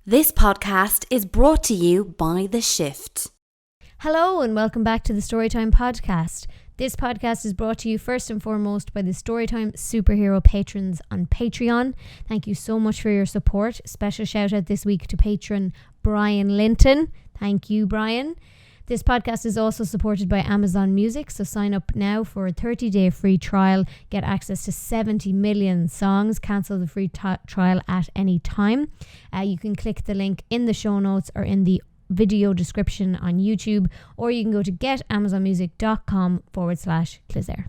This podcast is brought to you by The Shift. Hello and welcome back to the Storytime Podcast. This podcast is brought to you first and foremost by the Storytime Superhero patrons on Patreon. Thank you so much for your support. Special shout out this week to patron Brian Linton. Thank you, Brian. This podcast is also supported by Amazon Music, so sign up now for a 30-day free trial. Get access to 70 million songs. Cancel the free trial at any time. You can click the link in the show notes or in the video description on YouTube, or you can go to getamazonmusic.com/Clisare.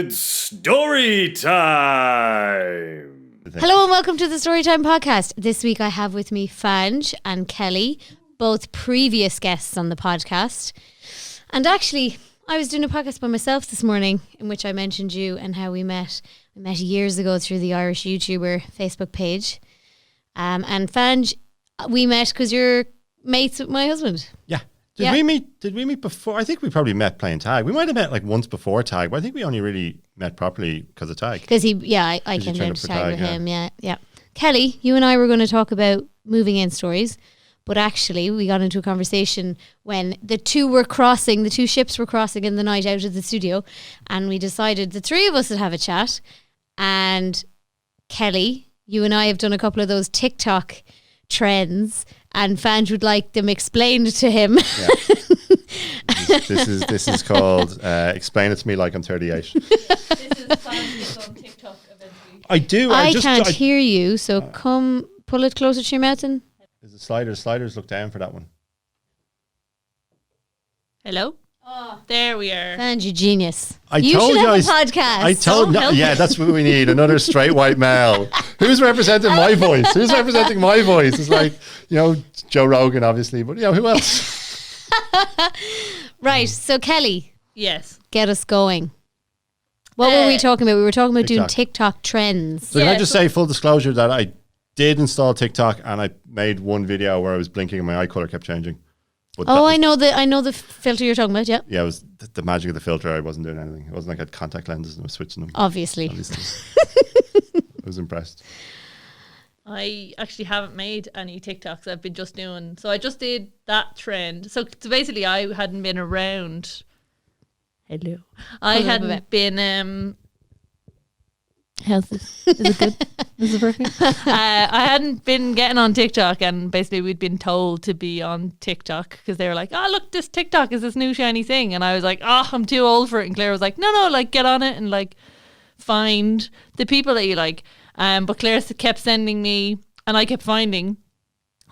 It's story time. Hello and welcome to the Storytime Podcast. This week I have with me Fanj and Kelly, both previous guests on the podcast. And actually, I was doing a podcast by myself this morning in which I mentioned you and how we met. We met years ago through the Irish YouTuber Facebook page. And Fanj, we met because you're mates with my husband. Yeah. Did we meet before? I think we probably met playing tag. We might have met like once before tag, but I think we only really met properly because of tag. Because I came down to tag with him. Yeah. Kelly, you and I were going to talk about moving in stories, but actually we got into a conversation when the two ships were crossing in the night out of the studio, and we decided the three of us would have a chat. And Kelly, you and I have done a couple of those TikTok trends, and Fanj would like them explained to him. Yeah. This is called explain it to me like I'm 38. This is Fanj on TikTok eventually. I do. I can't hear you, so come pull it closer to your mouth. And Is it sliders? Sliders, look down for that one. Hello? Oh, there we are. Fanj, you genius. You should have a podcast. Yeah, that's what we need. Another straight white male. Who's representing my voice? Who's representing my voice? It's like, Joe Rogan, obviously, but who else? Right, so Kelly. Yes. Get us going. What were we talking about? We were talking about doing TikTok trends. So can I just say, full disclosure, that I did install TikTok and I made one video where I was blinking and my eye colour kept changing. But I know the filter you're talking about, yeah. Yeah, it was the magic of the filter. I wasn't doing anything. It wasn't like I had contact lenses and I was switching them. Obviously. I was impressed. I actually haven't made any TikToks. I've been just doing... So I just did that trend. So basically I hadn't been around... Hello. I hadn't been... How's this? Is it good? Is it working? I hadn't been getting on TikTok, and basically we'd been told to be on TikTok because they were like, oh, look, this TikTok is this new shiny thing. And I was like, oh, I'm too old for it. And Claire was like, no, like get on it and like find the people that you like. But Claire kept sending me, and I kept finding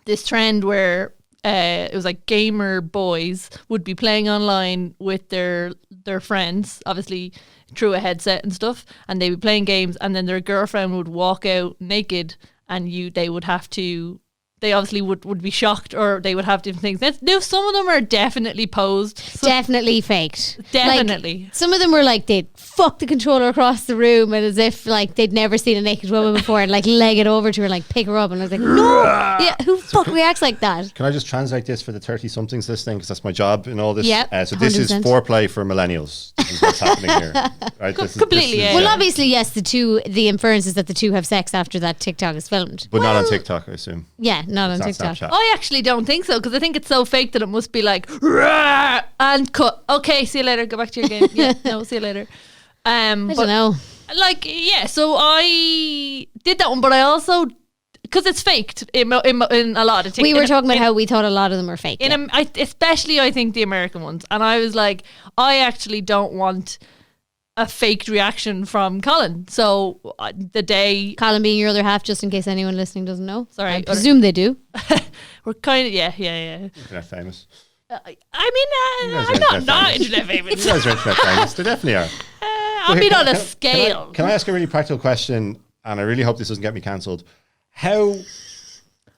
this trend where it was like gamer boys would be playing online with their friends, obviously through a headset and stuff, and they'd be playing games, and then their girlfriend would walk out naked, and they obviously would be shocked, or they would have different things. Now, some of them are definitely posed. Definitely faked. Definitely. Like, some of them were like they'd fuck the controller across the room, and as if like they'd never seen a naked woman before, and like leg it over to her, like pick her up, and I was like, no, yeah, who fuck reacts like that? Can I just translate this for the 30-somethings listening, because that's my job in all this? Yeah, so this 100%. Is foreplay for millennials. This is what's happening here. Right? Completely. Well, obviously, yes, the inference is that the two have sex after that TikTok is filmed. But not on TikTok, I assume. Yeah, not on TikTok. Snapchat. I actually don't think so, because I think it's so fake that it must be like and cut. Okay, see you later. Go back to your game. Yeah, no, see you later. I don't know. Like, yeah, so I did that one, but I also, because it's faked in a lot of TikTok. We were talking about how we thought a lot of them were fake. Especially, I think, the American ones. And I was like, I actually don't want a faked reaction from Colin. So the day... Colin being your other half, just in case anyone listening doesn't know. Sorry. I presume they do. We're kind of, yeah. Internet famous. I'm not internet famous. You guys are internet famous. They definitely are. I mean, on a scale. Can I ask a really practical question? And I really hope this doesn't get me cancelled. How do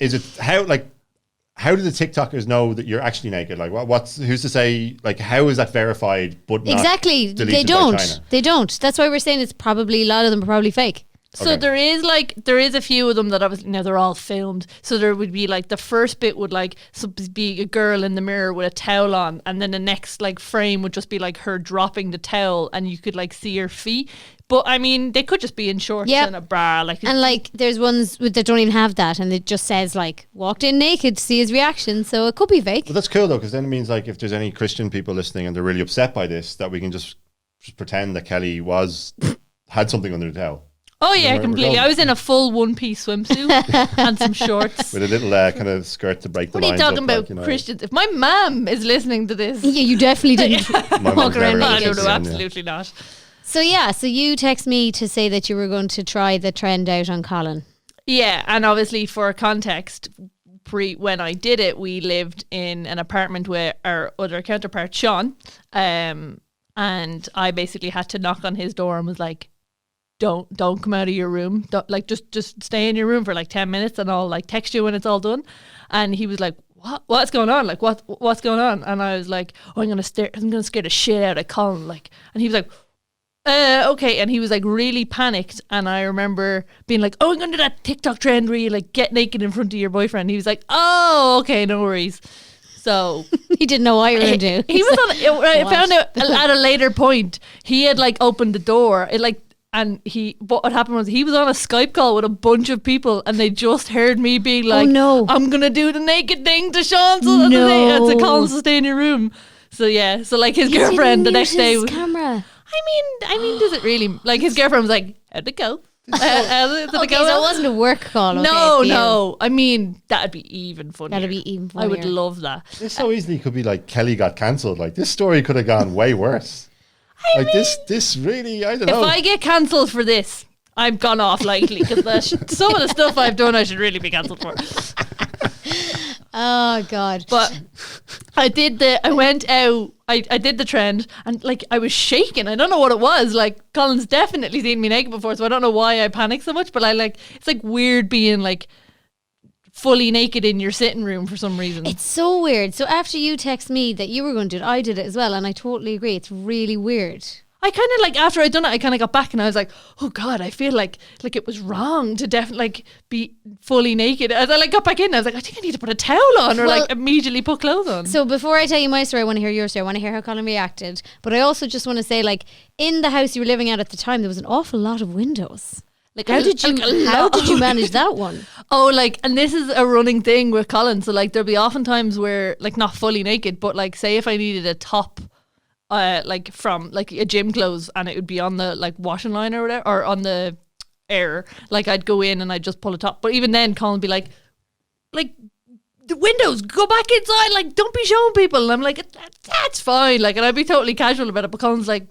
the TikTokers know that you're actually naked? Like, who's to say? Like, how is that verified? But not exactly, they don't. They don't. That's why we're saying it's probably a lot of them are probably fake. So there is a few of them that obviously now they're all filmed. So there would be like the first bit would like be a girl in the mirror with a towel on, and then the next like frame would just be like her dropping the towel, and you could like see her feet. But I mean, they could just be in shorts and a bra. And like, there's ones that don't even have that, and it just says like, walked in naked to see his reaction. So it could be fake. But that's cool though, because then it means like if there's any Christian people listening and they're really upset by this, that we can just pretend that Kelly had something under the towel. Oh yeah, completely. I was in a full one-piece swimsuit and some shorts with a little kind of skirt to break the lines. What are you talking about, like, Christians? If my mum is listening to this, yeah, you definitely didn't walk around naked. No, absolutely not. So you text me to say that you were going to try the trend out on Colin. Yeah, and obviously for context, when I did it, we lived in an apartment with our other counterpart, Sean, and I basically had to knock on his door and was like, don't come out of your room. Don't, like, just stay in your room for like 10 minutes and I'll like text you when it's all done. And he was like, what's going on? Like, what's going on? And I was like, I'm gonna scare the shit out of Colin. Like, and he was like, okay. And he was like really panicked. And I remember being like, I'm gonna do that TikTok trend where you like get naked in front of your boyfriend. He was like, oh, okay, no worries. So he didn't know what you were going to do. He was on. I found out at a later point. He had like opened the door. What happened was he was on a Skype call with a bunch of people, and they just heard me being like, "Oh no, I'm gonna do the naked thing to Sean, so to Colin to stay in your room." So yeah, so like his girlfriend the next day was camera. I mean, does it really? Like his girlfriend was like, "How'd it go?" Okay, so it wasn't a work call. No. I mean, that'd be even funnier. That'd be even funnier. I would love that. This so easily could be like Kelly got cancelled. Like this story could have gone way worse. This really, I don't know. If I get cancelled for this, I've gone off lightly because some of the stuff I've done, I should really be cancelled for. Oh God! But I did I did the trend, and like I was shaking. I don't know what it was. Like Colin's definitely seen me naked before, so I don't know why I panicked so much. But it's like weird being like fully naked in your sitting room for some reason. It's so weird. So after you text me that you were going to do it, I did it as well, and I totally agree. It's really weird. I kind of like, after I'd done it, I kind of got back and I was like, oh God, I feel like it was wrong to definitely be fully naked. As I got back in, I was like, I think I need to put a towel on or immediately put clothes on. So before I tell you my story, I want to hear your story. I want to hear how Colin reacted. But I also just want to say, in the house you were living at the time, there was an awful lot of windows. Like, how did you manage that one? Oh, and this is a running thing with Colin. So there'll be often times where not fully naked, but say if I needed a top, from a gym clothes, and it would be on the washing line or whatever, or on the air, I'd go in and I'd just pull a top. But even then, Colin would be like the windows, go back inside, don't be showing people. And I'm like, that's fine. And I'd be totally casual about it. But Colin's like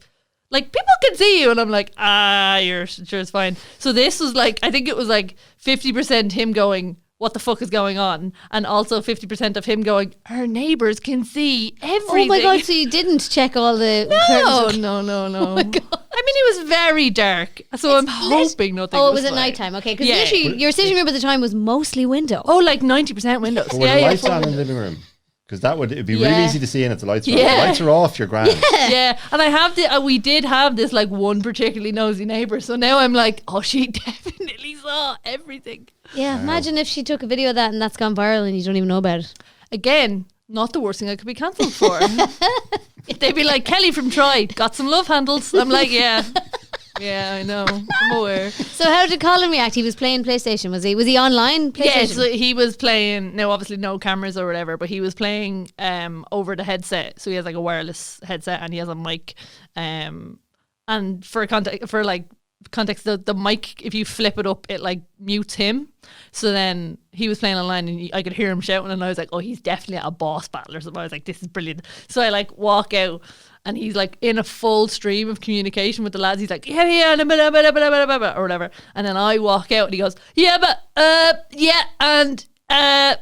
people can see you, and I'm like, you're sure it's fine. So this was I think it was 50% him going, what the fuck is going on, and also 50% of him going, our neighbours can see everything. Oh my God, so you didn't check all the curtains? No. Oh my God. I mean, it was very dark, so I'm hoping nothing. Oh, it was at night time, okay, because literally your sitting room at the time was mostly window. Oh, 90% windows. But were the lights on in the living room? Because it'd be really easy to see in if the lights are off. The lights are off, you're grand. Yeah, and I have we did have this one particularly nosy neighbour, so now I'm like, oh, she definitely saw everything. Yeah, imagine if she took a video of that and that's gone viral and you don't even know about it. Again, not the worst thing I could be cancelled for. They'd be like, Kelly from Troy, got some love handles. I'm like, yeah, I know, I'm aware. So how did Colin react? He was playing PlayStation, was he? Was he online PlayStation? Yeah, so he was playing, now obviously no cameras or whatever, but he was playing over the headset. So he has a wireless headset and he has a mic. And for context, the mic, if you flip it up, it mutes him. So then he was playing online and I could hear him shouting, and I was like, oh, he's definitely at a boss battle or something. I was like, this is brilliant. So I walk out and he's in a full stream of communication with the lads. He's like, yeah, or whatever. And then I walk out and he goes, yeah, but and I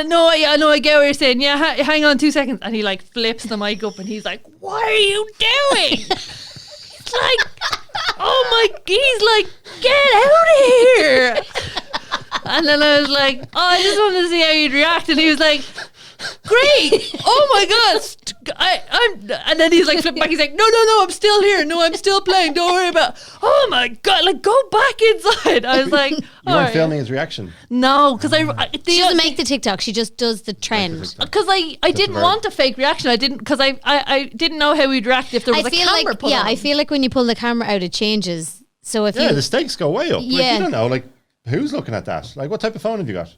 know, I get what you're saying. Yeah, hang on 2 seconds. And he flips the mic up and he's like, what are you doing? He's get out of here. And then I was like, oh, I just wanted to see how you'd react. And he was like, great, oh my God, I'm, and then he's like flipping back. He's like, no, I'm still here. No, I'm still playing. Don't worry about. Oh my God! Like, go back inside. I was like, You weren't filming his reaction. No, because She doesn't make the TikTok. She just does the trend. Because I didn't want a fake reaction. I didn't because I didn't know how he'd react if there was a camera put on. I feel like when you pull the camera out, it changes. So if the stakes go way up. Like, you don't know, like, who's looking at that? Like, what type of phone have you got?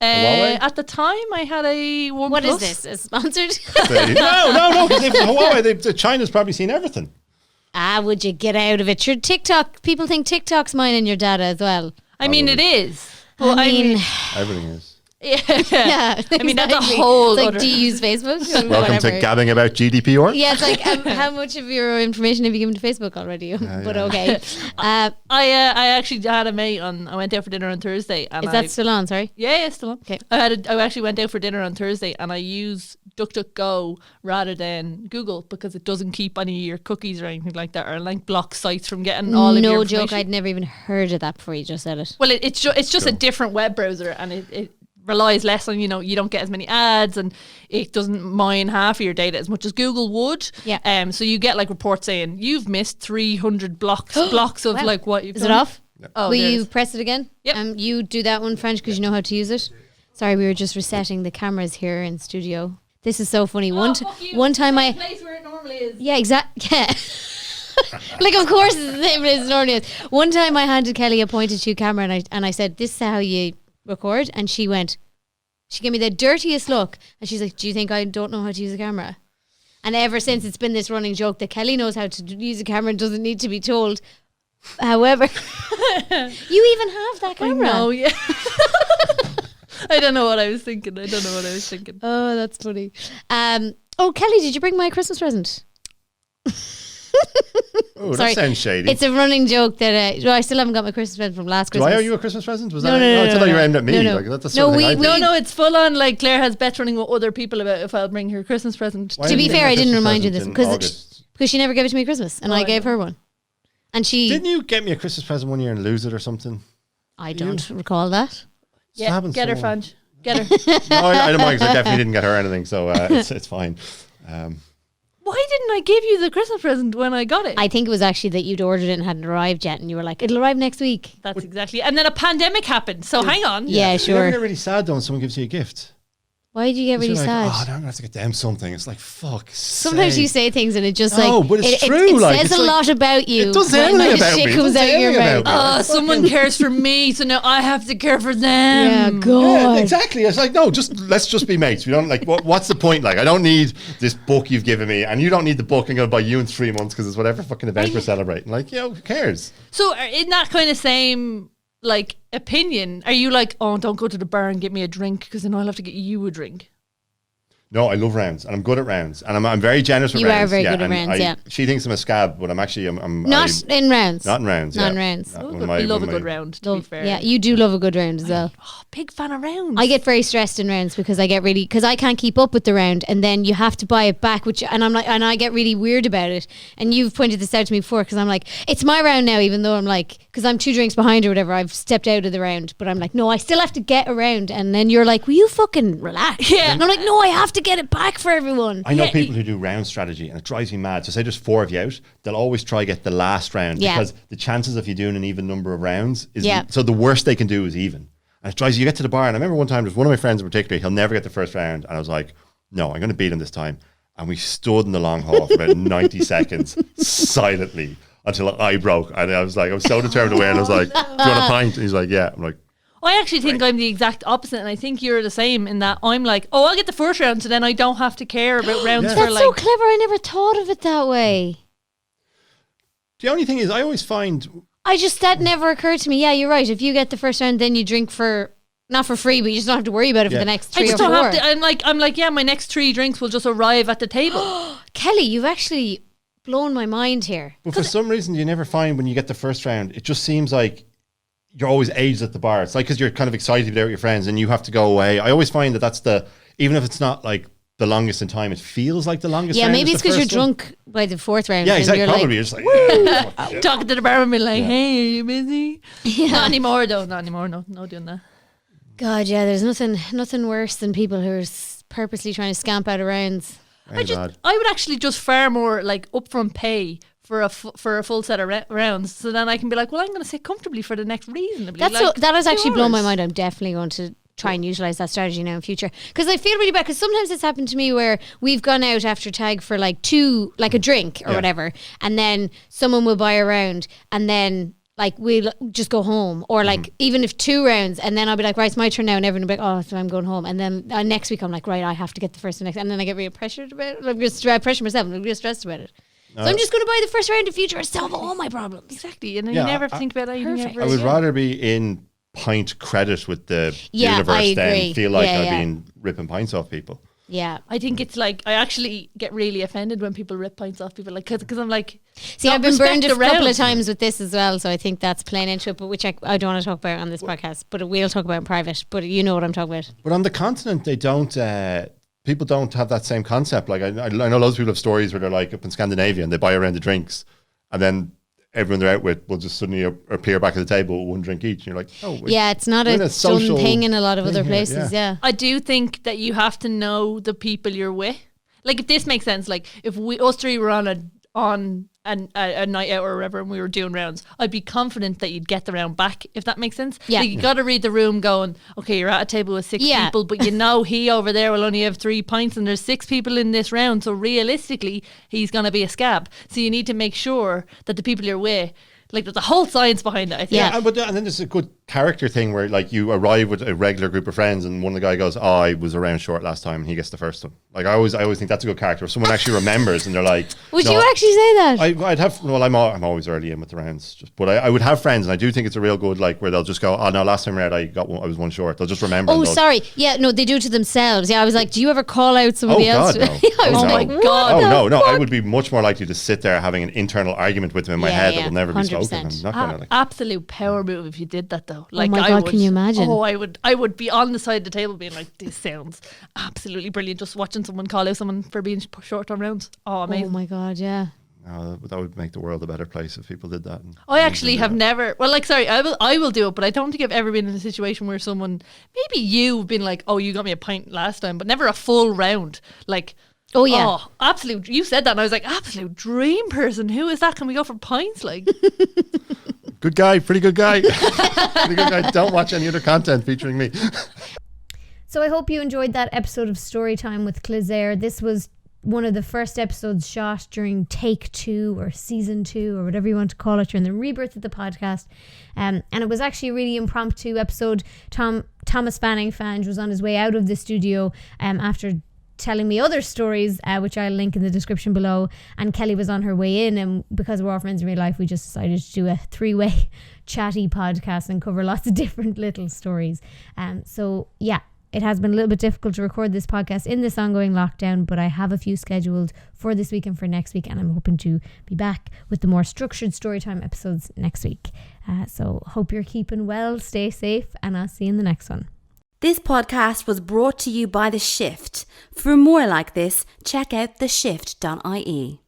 At the time, I had a OnePlus. What is this? Is sponsored? No. Because Huawei, China's probably seen everything. Would you get out of it? Your TikTok, people think TikTok's mining your data as well. I mean, it is. Well, I mean, everything is. Yeah. I mean, that's a whole It's like, do you use Facebook? Welcome to gabbing about GDPR. Yeah, it's like, how much of your information have you given to Facebook already? But okay. I actually had a mate on. I went out for dinner on Thursday. And is that still on? Sorry. Yeah, still on. Okay. I actually went out for dinner on Thursday, and I use DuckDuckGo rather than Google because it doesn't keep any of your cookies or anything like that, or like block sites from getting all of your No information. joke. I'd never even heard of that before you just said it. Well, it's just a different web browser, and it relies less on, you don't get as many ads, and it doesn't mine half of your data as much as Google would. Yeah. So you get like reports saying you've missed 300 blocks of Wow. like what you've Is done. it off? Oh, will there it you is. press it again? Yep. You do that one, French, because you know how to use it. Sorry, we were just resetting the cameras here in studio. This is so funny. One time I place where it normally is. Yeah, exactly. Yeah. Like, of course it's the same as it normally is. One time I handed Kelly a point-and-shoot camera and I said, this is how you record. And she gave me the dirtiest look. And she's like, do you think I don't know how to use a camera? And ever since, it's been this running joke that Kelly knows how to use a camera and doesn't need to be told. However, you even have that camera. No, yeah. I don't know what I was thinking. Oh, that's funny. Kelly, did you bring my Christmas present? Oh, Sorry. that sounds shady. It's a running joke that I still haven't got my Christmas present from last Do Christmas. I owe you a Christmas present? Was No, that? no, I thought you were aimed at me. no. Like, that's the No, sort of thing I do. No, it's full on. Like, Claire has bets running with other people about if I'll bring her Christmas present. Why To be didn't you fair, I get a didn't Christmas remind you present this in because August? she never gave it to me at Christmas, and I I gave know. her one. And she, Didn't you get me a Christmas present one year and lose it or something? I don't recall that. Yeah, happens get her, so- Fange. Get her. No, I don't mind because I definitely didn't get her anything, so it's fine. Why didn't I give you the Christmas present when I got it? I think it was actually that you'd ordered it and hadn't arrived yet, and you were like, "It'll arrive next week." That's exactly. And then a pandemic happened. So hang on. Yeah, You sure. ever get really sad though when someone gives you a gift? Why did you get really You're like, sad? oh, now I'm going to have to get them something. It's like, fuck. Sometimes you say things and it just No, but it's true, It like, says it's a like- lot about you. It does say when everything that about shit me. It comes does out say your everything mouth. about me. Someone cares for me, so now I have to care for them. Yeah, God. Yeah, exactly. It's like, no, let's just be mates. We don't like, what's the point? Like, I don't need this book you've given me, and you don't need the book I'm going to buy you in 3 months because it's whatever fucking event we're celebrating. Like, who cares? So in that kind of same like opinion, are you like, oh, don't go to the bar and get me a drink because then I'll have to get you a drink? No, I love rounds, and I'm good at rounds, and I'm very generous with You are rounds. very good at and rounds, yeah. She thinks I'm a scab, but I'm actually Not in rounds. not in rounds. Not yeah. in rounds. Not I when my- love a when good my- round, to be fair. Yeah, you do love a good round as well. Oh, big fan of rounds. I get very stressed in rounds because I can't keep up with the round, and then you have to buy it back, and I get really weird about it. And you've pointed this out to me before because I'm like, it's my round now, even though I'm like, because I'm 2 drinks behind or whatever, I've stepped out of the round, but I'm like, no, I still have to get a round. And then you're like, will you fucking relax? Yeah. And I'm like, no, I have to get it back for everyone. I know people who do round strategy, and it drives me mad. So say there's 4 of you out, they'll always try get the last round Yeah. because the chances of you doing an even number of rounds is Yeah. so the worst they can do is even. And it drives you get to the bar, and I remember one time there's one of my friends in particular, he'll never get the first round, and I was like, no, I'm going to beat him this time. And we stood in the long hall for about 90 seconds silently until I broke, and I was so determined to win. I was like, do you want a pint? And he's like, yeah. I'm like, I actually think I'm the exact opposite, and I think you're the same in that I'm like, oh, I'll get the first round, so then I don't have to care about rounds Yeah. for That's like. so clever. I never thought of it that way. the only thing is I always find That never occurred to me. Yeah, you're right. If you get the first round, then you drink not for free, but you just don't have to worry about it for Yeah. the next I 3 or just 4. don't have to. I'm like, yeah, my next 3 drinks will just arrive at the table. Kelly, you've actually blown my mind here. But for some reason, you never find when you get the first round, it just seems like you're always aged at the bar. It's like because you're kind of excited to be there with your friends and you have to go away. I always find that's even if it's not like the longest in time, it feels like the longest Yeah, round. maybe is it's the because you're first one. drunk by the 4th round. Yeah, and exactly. you're Probably. like, You're just like, yeah. Talking to the bar and be like, hey, are you busy? Yeah. Not anymore, though. Not anymore. No doing that. God, yeah, there's nothing worse than people who are purposely trying to scamp out of rounds. I would actually just far more like upfront pay for a full set of rounds, so then I can be like, well, I'm going to sit comfortably for the next reasonably. That has actually 2 blown my hours. mind. I'm definitely going to try and utilize that strategy now in future, because I feel really bad, because sometimes it's happened to me where we've gone out after tag for like a drink or whatever, and then someone will buy a round, and then like we'll just go home, or like even if 2 rounds, and then I'll be like, right, it's my turn now, and everyone will be like, oh, so I'm going home, and then next week I'm like, right, I have to get the first and next, and then I get really pressured about it. I'm just pressure myself, I'm really stressed about it. So I'm just going to buy the first round in future and solve all my problems. Exactly, and then you never have to think about anything ever. I would rather be in pint credit with the Yeah, universe I than agree. feel like Yeah, I've yeah. been ripping pints off people. Yeah. I think it's like, I actually get really offended when people rip pints off people, like, because I'm like, See, I've been respect burned a the couple of round. times with this as well, so I think that's playing into it, but which I don't want to talk about on this podcast, but we'll talk about in private, but you know what I'm talking about. But on the continent, they don't. People don't have that same concept. Like I know loads of people have stories where they're like up in Scandinavia and they buy a round of drinks, and then everyone they're out with will just suddenly appear back at the table with 1 drink each. And you're like, oh, Yeah, it's not we're a in a done social thing in a lot of other thing here, places, yeah. I do think that you have to know the people you're with. Like, if this makes sense, like if us 3 were on a night out or whatever and we were doing rounds, I'd be confident that you'd get the round back, if that makes sense. Yeah. Like, you got to read the room going, okay, you're at a table with 6 Yeah. people, but you know he over there will only have 3 pints and there's 6 people in this round, so realistically he's going to be a scab. So you need to make sure that the people you're with, like, there's a whole science behind it, I think. Yeah. and then there's a good character thing where like you arrive with a regular group of friends and one of the guy goes, oh, I was around short last time, and he gets the first one. Like I always think that's a good character. If someone actually remembers and they're like, Would no, you actually say that? I'd have. Well, I'm always early in with the rounds, but I would have friends, and I do think it's a real good like where they'll just go, oh no, last time around I was 1 short. They'll just remember. Oh, and they'll- sorry. Yeah, no, they do it to themselves. Yeah, I was like, do you ever call out somebody else? God, no. Yeah, I was Oh, like, no. what God. the no. I fuck? would be much more likely to sit there having an internal argument with them in my Yeah, head yeah, that will never be spoken. 100%. I'm not gonna like. Absolute power move if you did that though. Like, my I God, would, can you imagine? Oh, I would be on the side of the table being like, this sounds absolutely brilliant. Just watching someone call out someone for being short on rounds. Oh, amazing. Oh my God, yeah. No, that would make the world a better place if people did that. I actually have never. Well, like, sorry, I will do it, but I don't think I've ever been in a situation where someone, maybe you've been like, oh, you got me a pint last time, but never a full round. Like, Oh, yeah. oh, absolute. You said that, and I was like, absolute dream person. Who is that? Can we go for pints? Like, Good guy, pretty good guy. Pretty good guy. Don't watch any other content featuring me. So I hope you enjoyed that episode of Storytime with Clisare. This was one of the first episodes shot during take 2 or season 2 or whatever you want to call it, during the rebirth of the podcast. And it was actually a really impromptu episode. Thomas Fanning was on his way out of the studio after telling me other stories, which I'll link in the description below, and Kelly was on her way in, and because we're all friends in real life, we just decided to do a 3-way chatty podcast and cover lots of different little stories. So yeah, it has been a little bit difficult to record this podcast in this ongoing lockdown, but I have a few scheduled for this week and for next week, and I'm hoping to be back with the more structured Storytime episodes next week. So hope you're keeping well, stay safe, and I'll see you in the next one. This podcast was brought to you by The Shift. For more like this, check out theshift.ie.